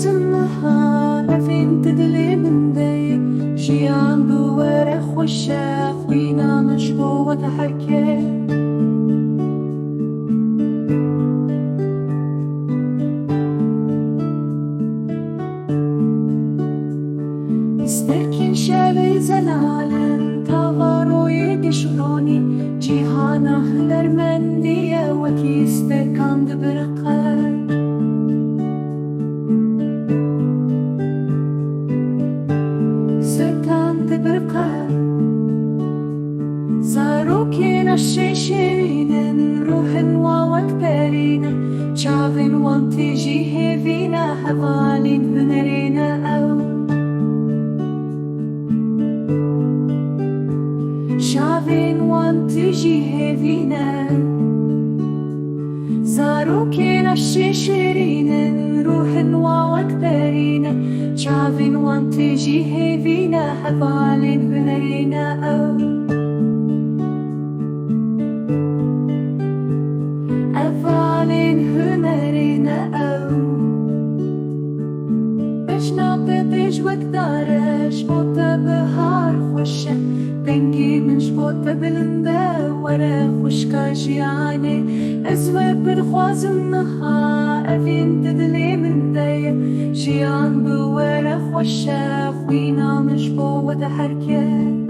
خوازمها أفين تدلي من دي جيان بورخ والشاف وينا مشبو وتحكي استركن شابي زلالن تاغارو يدشروني جيهانا هلرمندية وكي استركان دبرقل سركان دبرقل زاروكين الشيشيرين روحن ووكبرين شافن وانتجي هيفينا حوالين هنرينا أو شافين وانتجي هيفينا زاروكين الشيشيرين روحن ووكبرين شافين وانتجي هيفينا حوالين هنرينا أو أفعالين هنرينا أو بشنا ببيج وقدارش بوتا بهار خوشة بنجي من شبوتا بلندا ورا خوشكا جياني أزوى بالخوازمها أفين تدلي من داي جيان بورا خوشة خوينا مشبو وتحركي